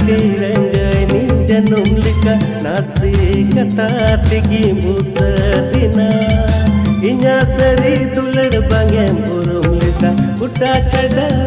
tirangani janum lika nasi kata tigi musadina inya sari dulad bangem burum lika uta chada